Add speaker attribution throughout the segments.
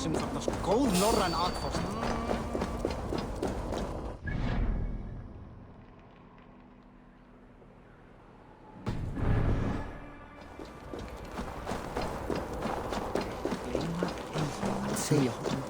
Speaker 1: sem þarna sko góð norræn atfást. Gleyma Eivor að segja honum.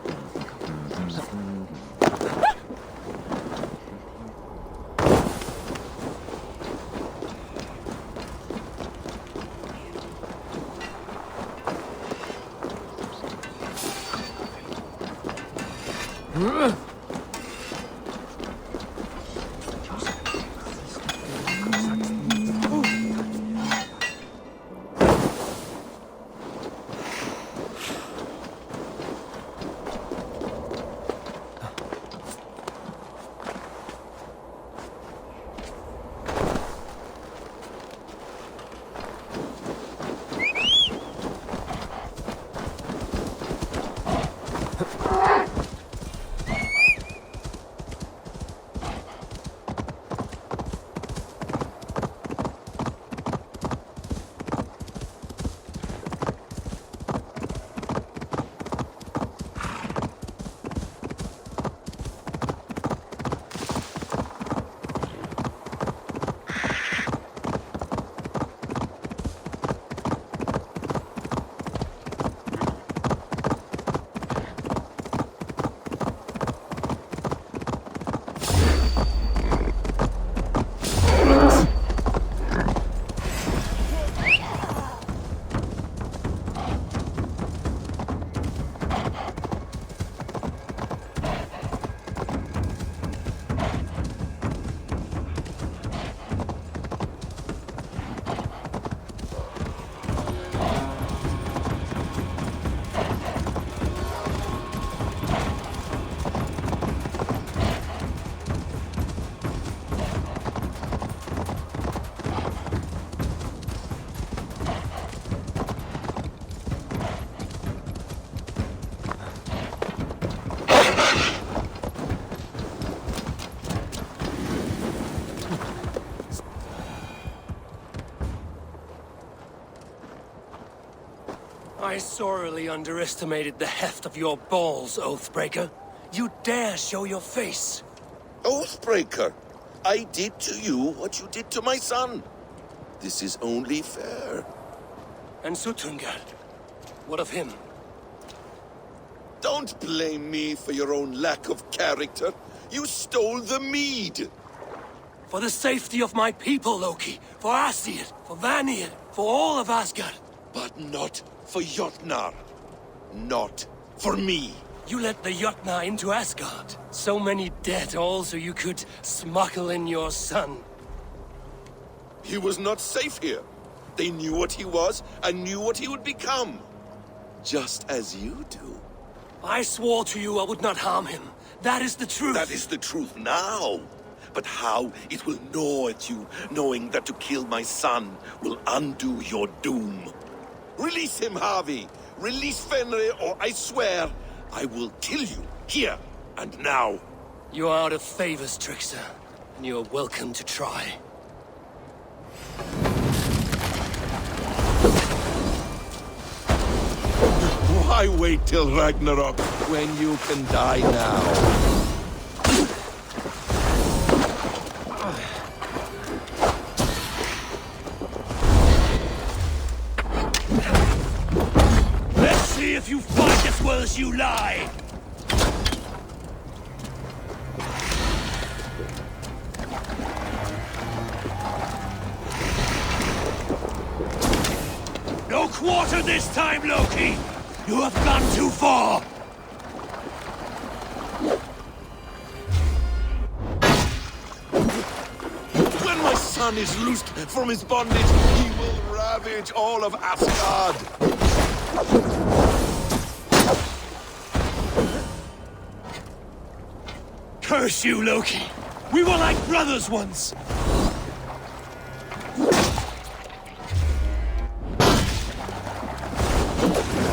Speaker 2: I sorely underestimated the heft of your balls, Oathbreaker. You dare show your face.
Speaker 3: Oathbreaker, I did to you what you did to my son. This is only fair.
Speaker 2: And Suttungr, what of him?
Speaker 3: Don't blame me for your own lack of character. You stole the mead.
Speaker 2: For the safety of my people, Loki. For Aesir, for Vanir, for all of Asgard.
Speaker 3: But not for Jotnar. Not for me.
Speaker 2: You let the Jotnar into Asgard. So many dead, all so you could smuggle in your son.
Speaker 3: He was not safe here. They knew what he was and knew what he would become. Just as you do.
Speaker 2: I swore to you I would not harm him. That is the truth.
Speaker 3: That is the truth now. But how it will gnaw at you, knowing that to kill my son will undo your doom. Release him, Harvey! Release Fenrir, or I swear, I will kill you, here and now.
Speaker 2: You are out of favors, Trickster, and you are welcome to try.
Speaker 3: Why wait till Ragnarok when you can die now?
Speaker 2: If you fight as well as you lie! No quarter this time, Loki! You have gone too far!
Speaker 3: When my son is loosed from his bondage, he will ravage all of Asgard!
Speaker 2: Curse you, Loki! We were like brothers once!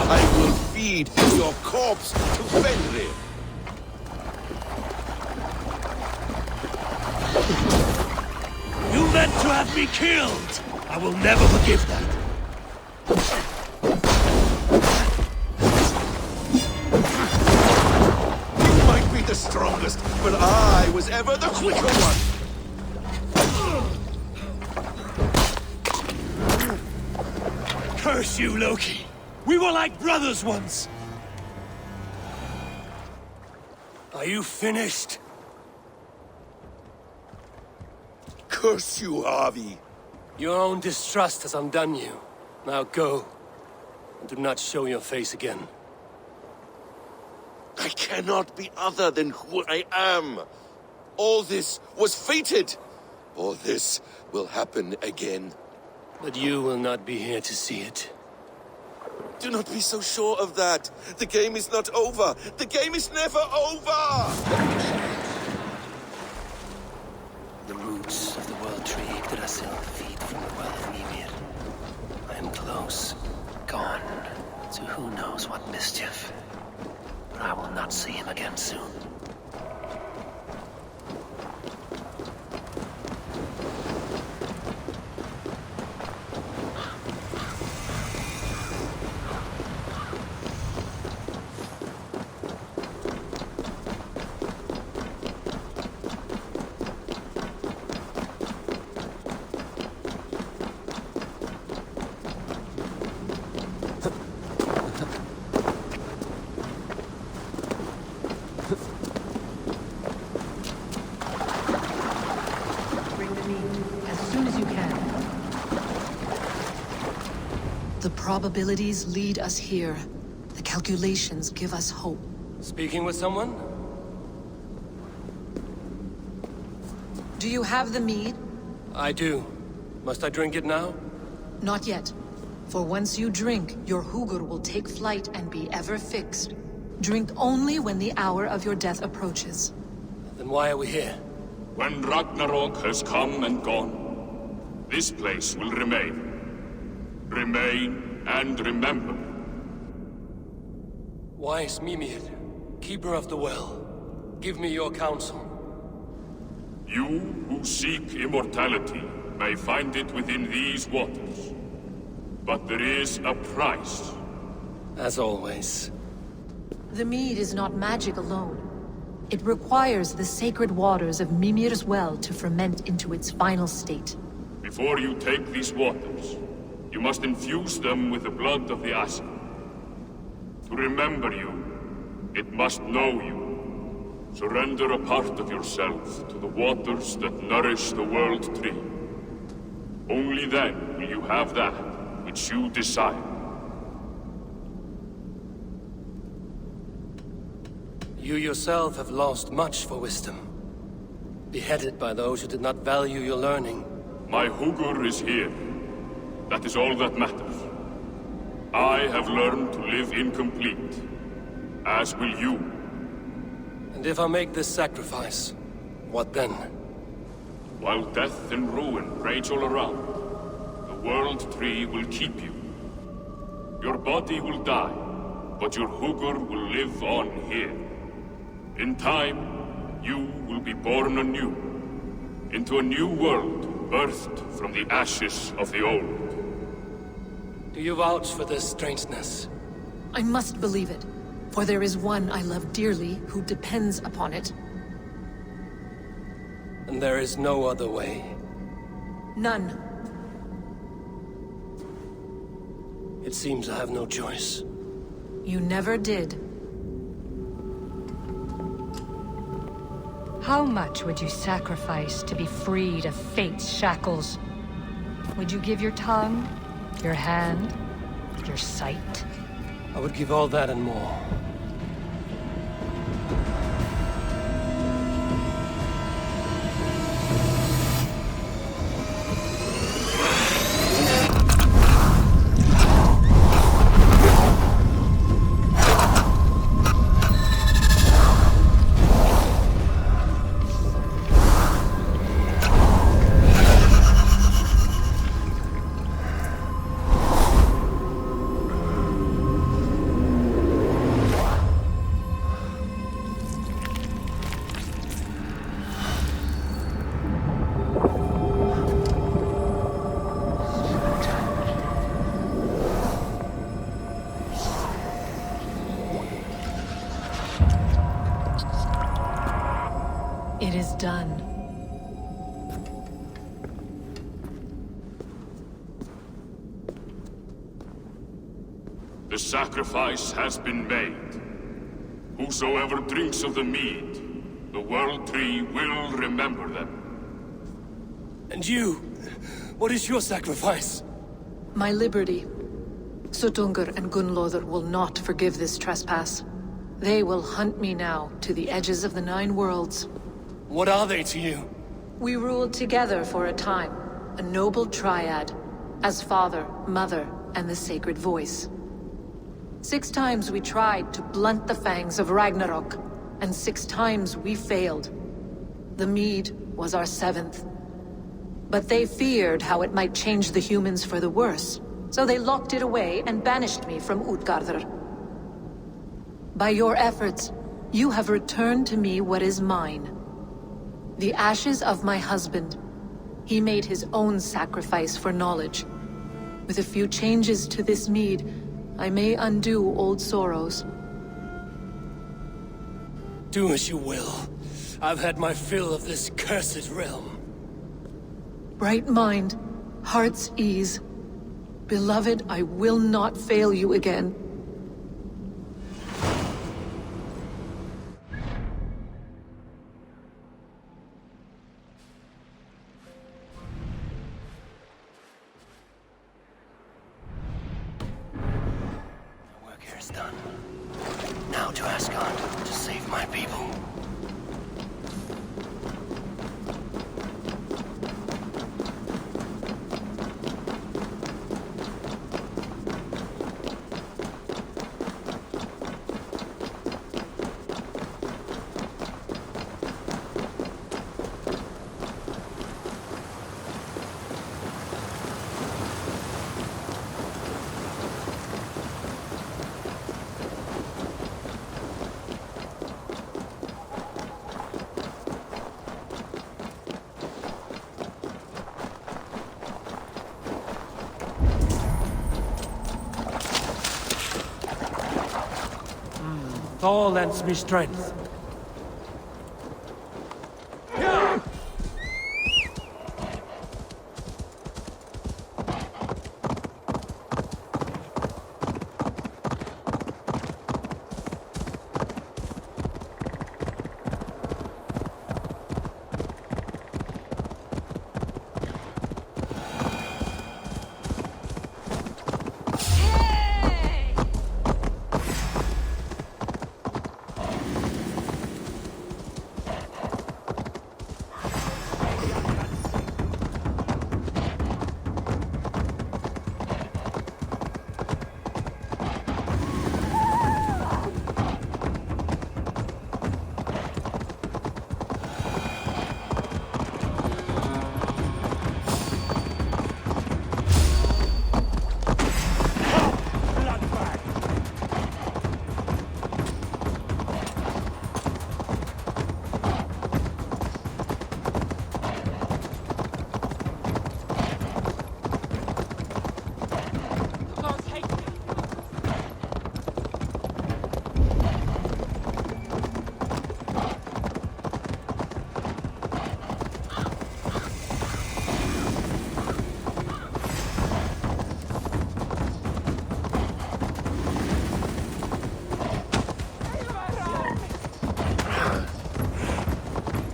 Speaker 3: I will feed your corpse to Fenrir!
Speaker 2: You meant to have me killed! I will never forgive that!
Speaker 3: strongest, but I was ever the quicker one.
Speaker 2: Curse you, Loki! We were like brothers once! Are you finished?
Speaker 3: Curse you, Harvey.
Speaker 2: Your own distrust has undone you. Now go, and do not show your face again.
Speaker 3: I cannot be other than who I am. All this was fated. All this will happen again.
Speaker 2: But you will not be here to see it.
Speaker 3: Do not be so sure of that. The game is not over. The game is never over!
Speaker 2: The roots of the world tree Yggdrasil feed from the well of Mimir. I am close, gone to who knows what mischief. But I will not see him again soon.
Speaker 4: The probabilities lead us here. The calculations give us hope.
Speaker 2: Speaking with someone?
Speaker 4: Do you have the mead?
Speaker 2: I do. Must I drink it now?
Speaker 4: Not yet. For once you drink, your Hugur will take flight and be ever fixed. Drink only when the hour of your death approaches.
Speaker 2: Then why are we here?
Speaker 5: When Ragnarok has come and gone, this place will remain. Remain and remember.
Speaker 2: Wise Mimir, keeper of the well, give me your counsel.
Speaker 5: You who seek immortality may find it within these waters. But there is a price.
Speaker 2: As always.
Speaker 4: The mead is not magic alone. It requires the sacred waters of Mimir's well to ferment into its final state.
Speaker 5: Before you take these waters, you must infuse them with the blood of the Asher. To remember you, it must know you. Surrender a part of yourself to the waters that nourish the world tree. Only then will you have that which you desire.
Speaker 2: You yourself have lost much for wisdom. Beheaded by those who did not value your learning.
Speaker 5: My Hugur is here. That is all that matters. I have learned to live incomplete, as will you.
Speaker 2: And if I make this sacrifice, what then?
Speaker 5: While death and ruin rage all around, the world tree will keep you. Your body will die, but your Hugur will live on here. In time, you will be born anew, into a new world birthed from the ashes of the old.
Speaker 2: Do you vouch for this strangeness?
Speaker 4: I must believe it, for there is one I love dearly who depends upon it.
Speaker 2: And there is no other way.
Speaker 4: None.
Speaker 2: It seems I have no choice.
Speaker 4: You never did.
Speaker 6: How much would you sacrifice to be freed of fate's shackles? Would you give your tongue, your hand, your sight?
Speaker 2: I would give all that and more.
Speaker 4: done.
Speaker 5: The sacrifice has been made. Whosoever drinks of the mead, the World Tree will remember them.
Speaker 2: And you? What is your sacrifice?
Speaker 4: My liberty. Suttungr and Gunnlothr will not forgive this trespass. They will hunt me now to the edges of the Nine Worlds.
Speaker 2: What are they to you?
Speaker 4: We ruled together for a time, a noble triad, as father, mother, and the sacred voice. 6 times we tried to blunt the fangs of Ragnarok, and 6 times we failed. The mead was our 7th. But they feared how it might change the humans for the worse, so they locked it away and banished me from Utgardr. By your efforts, you have returned to me what is mine. The ashes of my husband. He made his own sacrifice for knowledge. With a few changes to this mead, I may undo old sorrows.
Speaker 2: Do as you will. I've had my fill of this cursed realm.
Speaker 4: Bright mind, heart's ease. Beloved, I will not fail you again.
Speaker 2: The work here is done. Now to Asgard, to save my people.
Speaker 7: Thor lends me strength.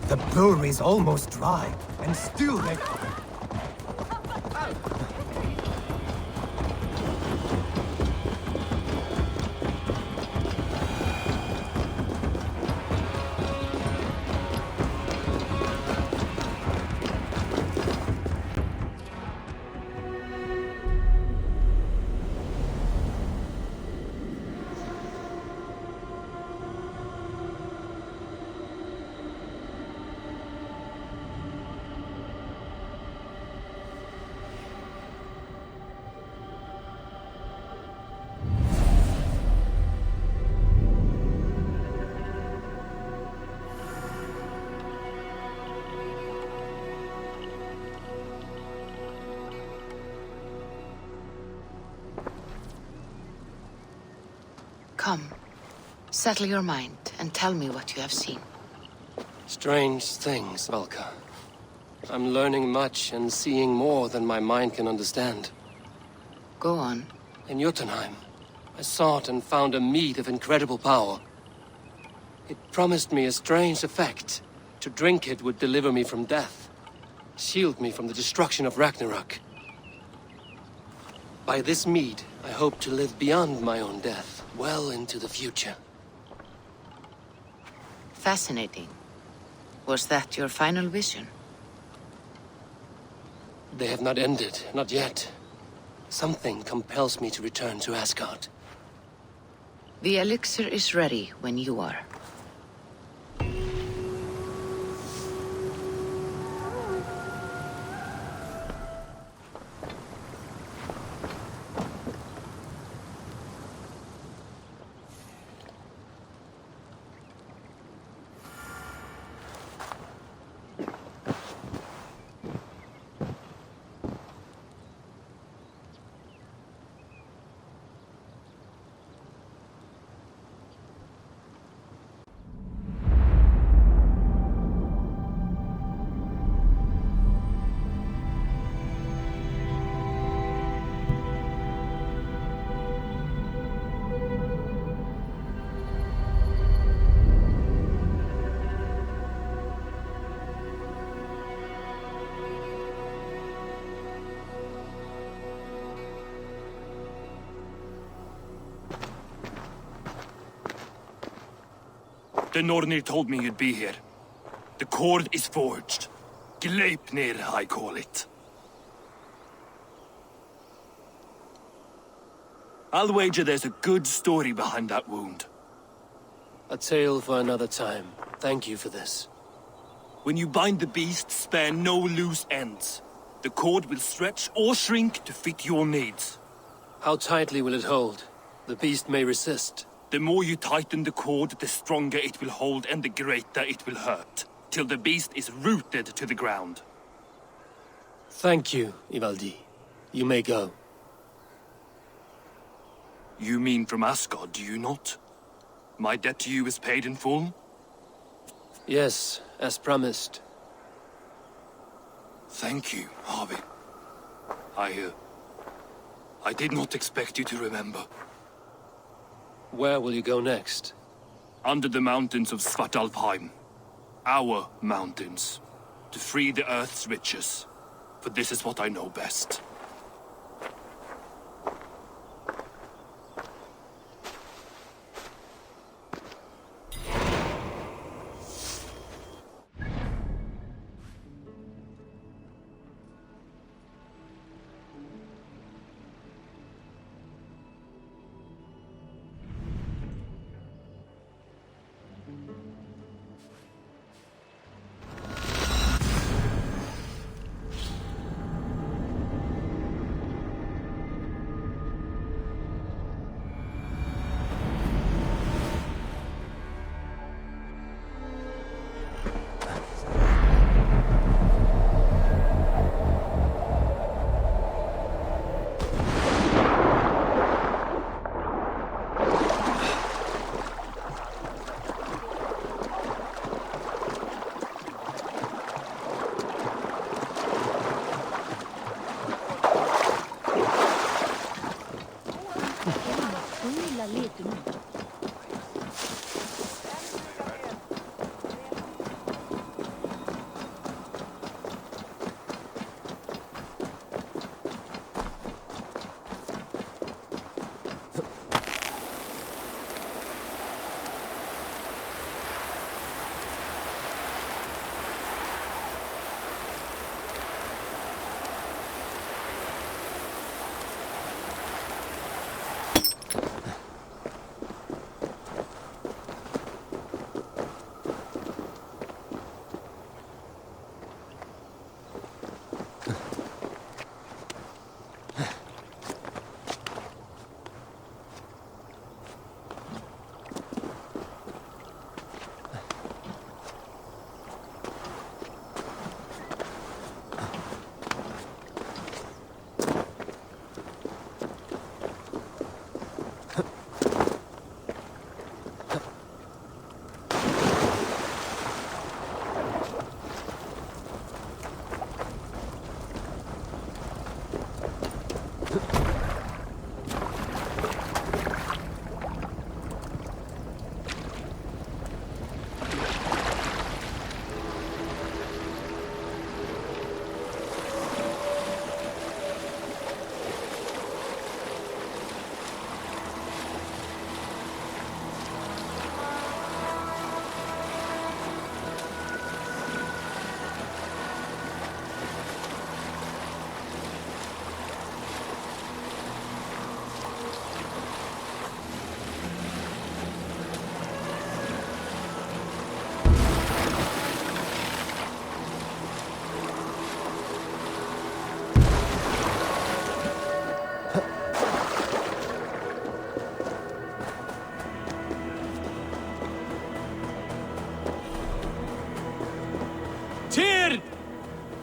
Speaker 1: The brewery's almost dry, and still they...
Speaker 8: Come, settle your mind and tell me what you have seen.
Speaker 2: Strange things, Valka. I'm learning much and seeing more than my mind can understand.
Speaker 8: Go on.
Speaker 2: In Jotunheim, I sought and found a mead of incredible power. It promised me a strange effect. To drink it would deliver me from death, shield me from the destruction of Ragnarok. By this mead, I hope to live beyond my own death, well into the future.
Speaker 8: Fascinating. Was that your final vision?
Speaker 2: They have not ended, not yet. Something compels me to return to Asgard.
Speaker 8: The elixir is ready when you are.
Speaker 5: The Nornir told me you'd be here. The cord is forged. Gleipnir, I call it. I'll wager there's a good story behind that wound.
Speaker 2: A tale for another time. Thank you for this.
Speaker 5: When you bind the beast, spare no loose ends. The cord will stretch or shrink to fit your needs.
Speaker 2: How tightly will it hold? The beast may resist.
Speaker 5: The more you tighten the cord, the stronger it will hold and the greater it will hurt, till the beast is rooted to the ground.
Speaker 2: Thank you, Ivaldi. You may go.
Speaker 5: You mean from Asgard, do you not? My debt to you is paid in full?
Speaker 2: Yes, as promised.
Speaker 5: Thank you, Harvey. I did not expect you to remember.
Speaker 2: Where will you go next?
Speaker 5: Under the mountains of Svartalfheim. Our mountains. To free the Earth's riches. For this is what I know best.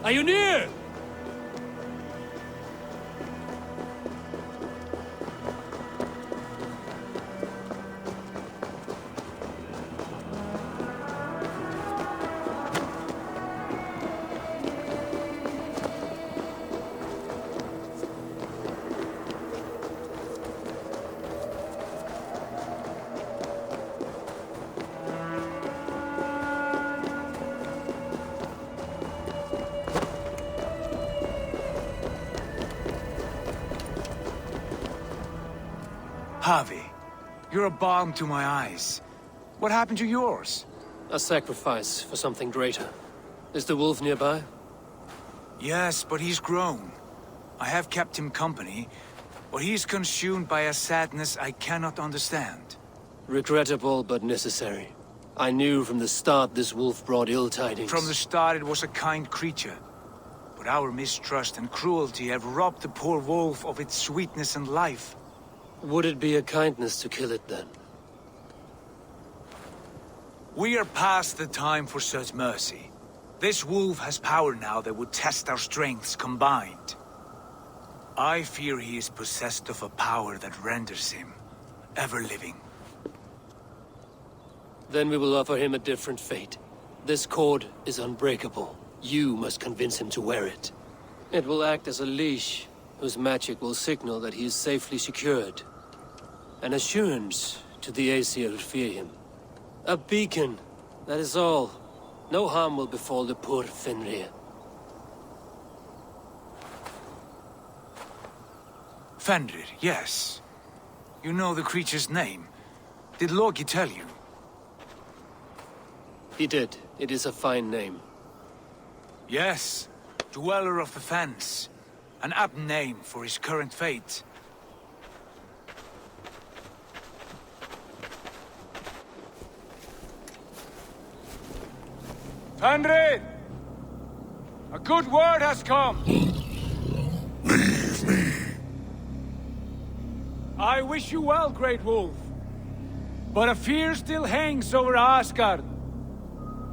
Speaker 7: Are you near?
Speaker 9: Harvey, you're a balm to my eyes. What happened to yours?
Speaker 2: A sacrifice for something greater. Is the wolf nearby?
Speaker 9: Yes, but he's grown. I have kept him company, but he's consumed by a sadness I cannot understand.
Speaker 2: Regrettable, but necessary. I knew from the start this wolf brought ill tidings.
Speaker 9: From the start it was a kind creature. But our mistrust and cruelty have robbed the poor wolf of its sweetness and life.
Speaker 2: Would it be a kindness to kill it, then?
Speaker 9: We are past the time for such mercy. This wolf has power now that would test our strengths combined. I fear he is possessed of a power that renders him ever-living.
Speaker 2: Then we will offer him a different fate. This cord is unbreakable. You must convince him to wear it. It will act as a leash, whose magic will signal that he is safely secured. An assurance to the Aesir who fear him. A beacon, that is all. No harm will befall the poor Fenrir.
Speaker 9: Fenrir, yes. You know the creature's name. Did Loki tell you?
Speaker 2: He did. It is a fine name.
Speaker 9: Yes. Dweller of the Fens. An apt name for his current fate. Fenrir! A good word has come!
Speaker 3: Leave me.
Speaker 9: I wish you well, Great Wolf. But a fear still hangs over Asgard.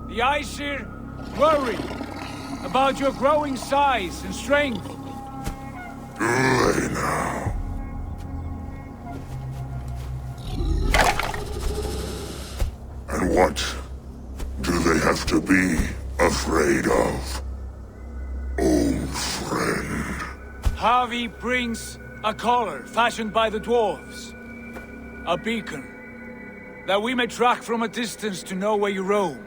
Speaker 9: The Aesir worry about your growing size and strength.
Speaker 3: Do they now? And what do they have to be afraid of? Old friend.
Speaker 9: Harvey brings a collar fashioned by the dwarves. A beacon. That we may track from a distance to know where you roam.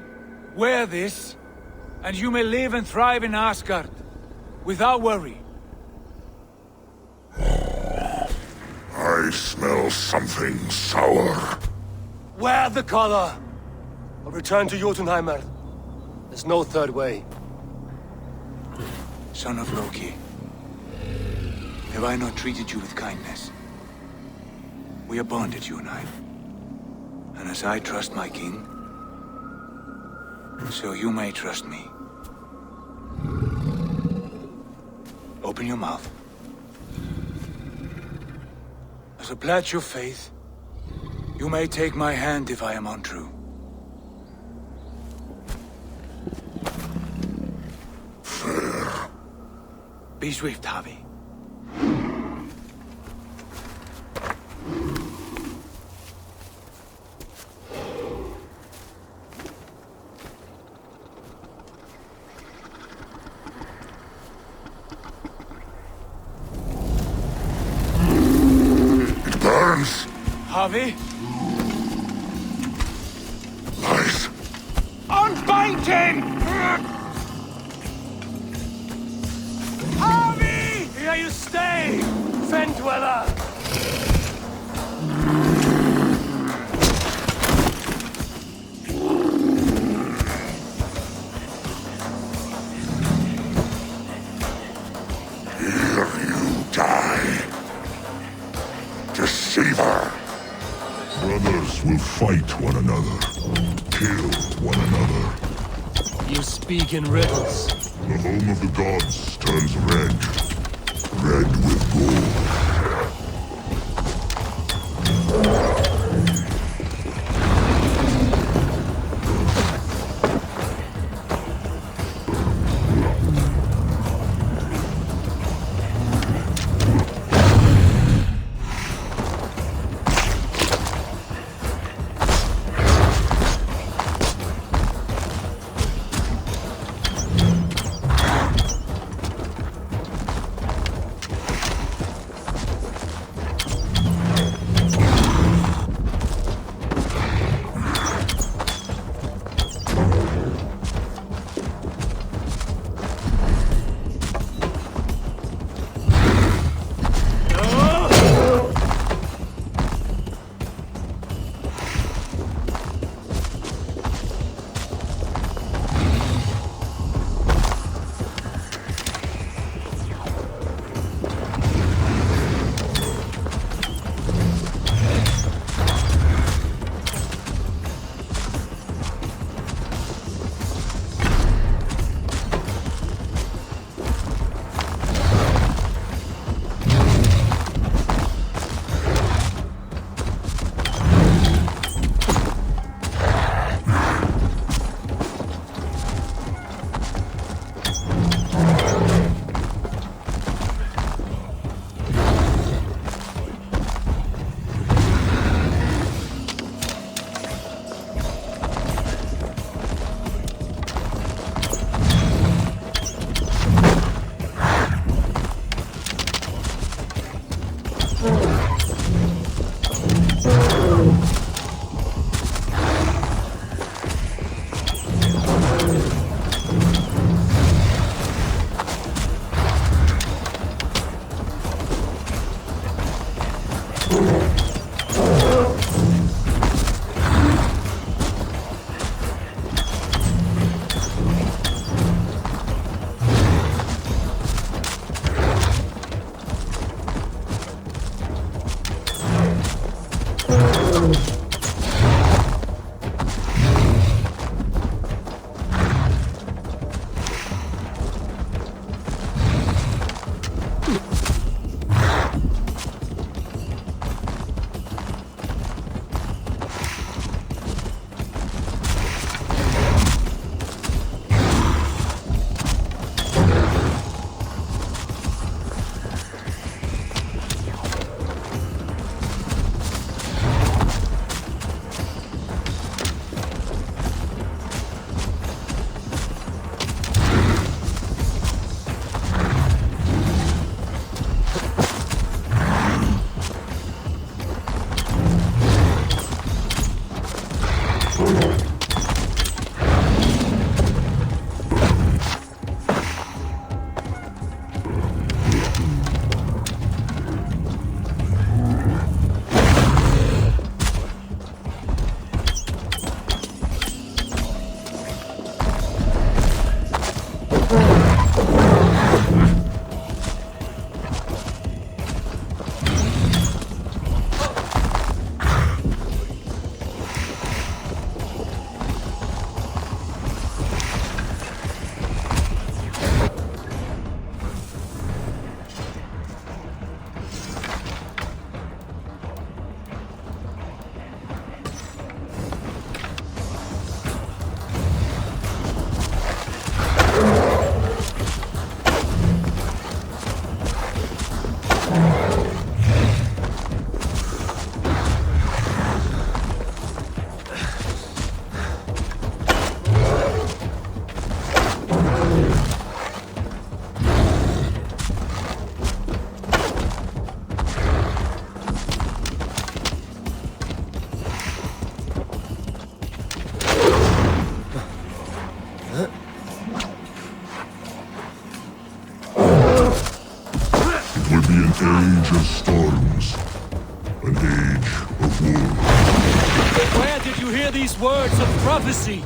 Speaker 9: Wear this, and you may live and thrive in Asgard. Without worry.
Speaker 3: I smell something sour.
Speaker 2: Wear the collar! Or return to Jotunheimer. There's no third way.
Speaker 9: Son of Loki. Have I not treated you with kindness? We are bonded, you and I. And as I trust my king, so you may trust me. Open your mouth. As a pledge of faith, you may take my hand if I am untrue.
Speaker 3: Fair.
Speaker 9: Be swift, Harvey. Harvey?
Speaker 3: Lies.
Speaker 9: Unbind him! Harvey! Here you stay, Fen Dweller!
Speaker 3: Here you die. Deceiver. Brothers will fight one another, kill one another.
Speaker 2: You speak in riddles.
Speaker 3: The home of the gods turns red. Red with gold.
Speaker 10: age of storms, an age of war.
Speaker 9: Where did you hear these words of prophecy?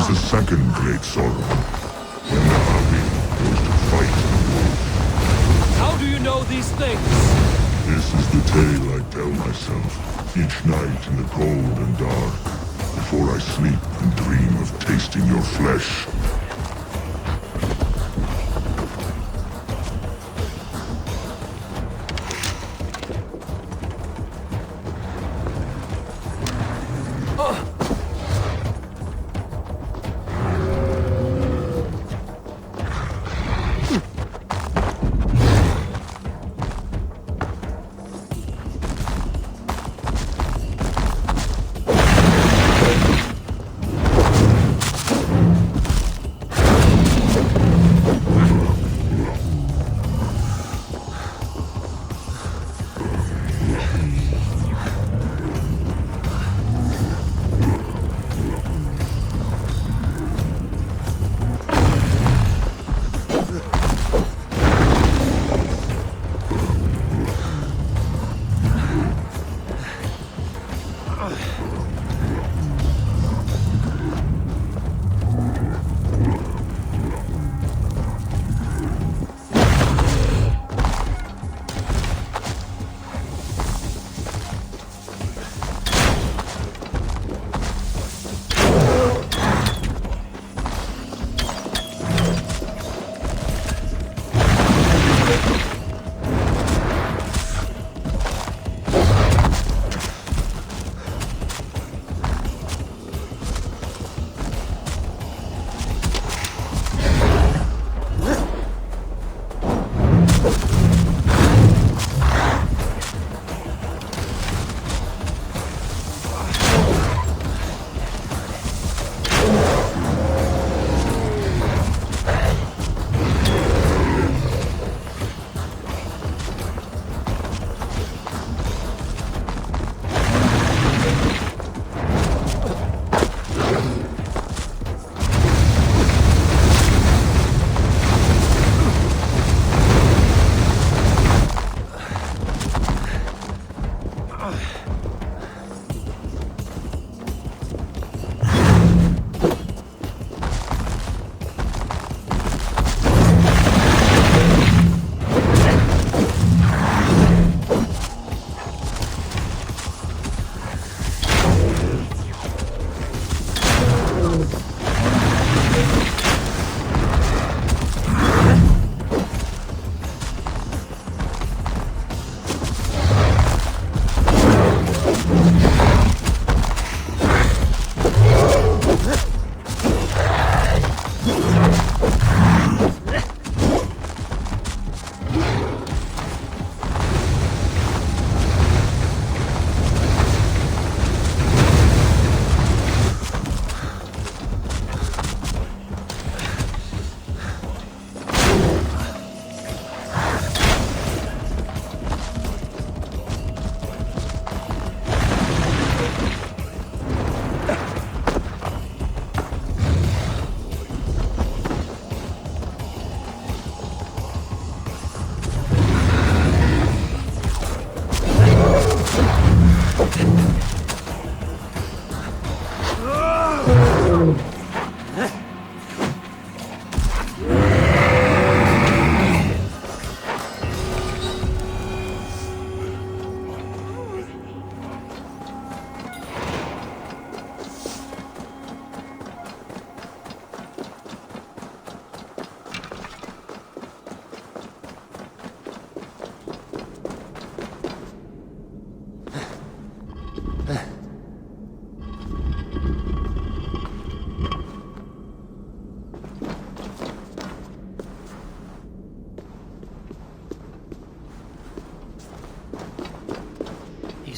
Speaker 10: The second great sorrow, when the army goes to fight the wolf.
Speaker 7: How do you know these things?
Speaker 10: This is the tale I tell myself, each night in the cold and dark, before I sleep and dream of tasting your flesh.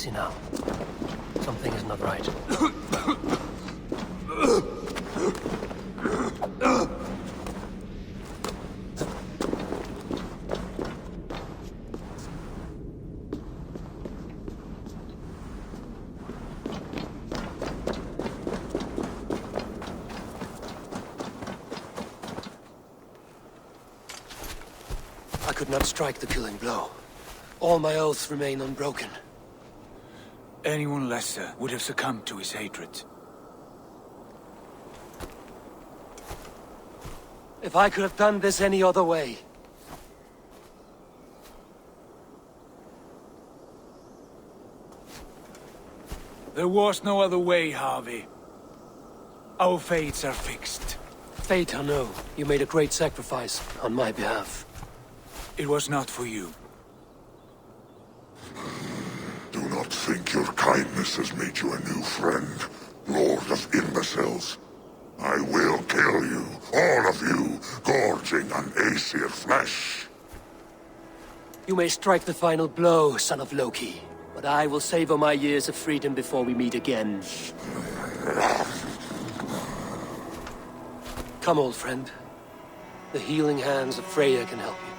Speaker 2: Easy now. Something is not right. I could not strike the killing blow. All my oaths remain unbroken.
Speaker 9: Anyone lesser would have succumbed to his hatred.
Speaker 2: If I could have done this any other way...
Speaker 9: There was no other way, Harvey. Our fates are fixed.
Speaker 2: Fate, I know. You made a great sacrifice on my behalf.
Speaker 9: It was not for you.
Speaker 10: Do not think your kindness has made you a new friend, Lord of Imbeciles. I will kill you, all of you, gorging on Aesir flesh.
Speaker 2: You may strike the final blow, son of Loki, but I will savor my years of freedom before we meet again. Come, old friend. The healing hands of Freya can help you.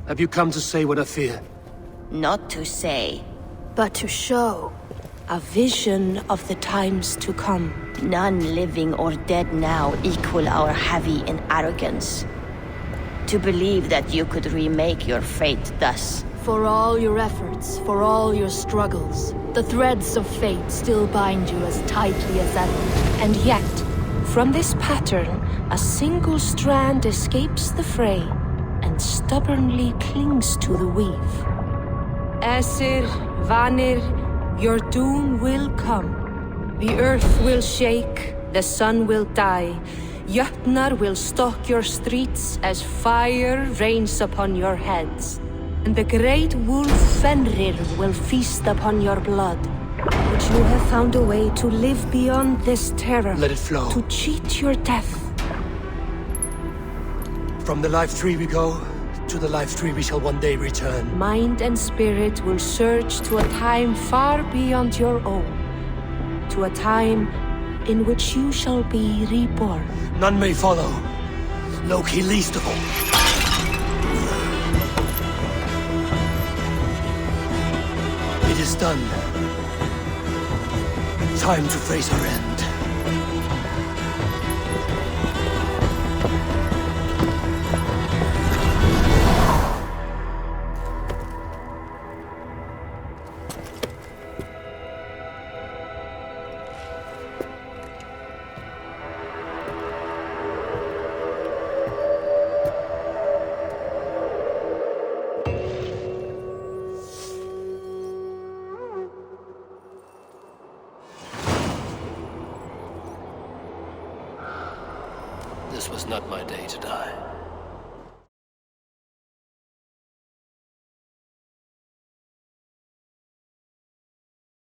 Speaker 2: Have you come to say what I fear?
Speaker 11: Not to say,
Speaker 12: but to show. A vision of the times to come.
Speaker 11: None living or dead now equal our heavy in arrogance. To believe that you could remake your fate thus.
Speaker 12: For all your efforts, for all your struggles, the threads of fate still bind you as tightly as ever. And yet, from this pattern, a single strand escapes the fray and stubbornly clings to the weave. Aesir, Vanir, your doom will come. The earth will shake, the sun will die. Jötnar will stalk your streets as fire rains upon your heads. And the great wolf Fenrir will feast upon your blood. But you have found a way to live beyond this terror.
Speaker 2: Let it flow.
Speaker 12: To cheat your death.
Speaker 2: From the life tree we go, to the life tree we shall one day return.
Speaker 12: Mind and spirit will surge to a time far beyond your own. To a time in which you shall be reborn.
Speaker 2: None may follow. Loki least of all. It is done. Time to face our end. This was not my day to die.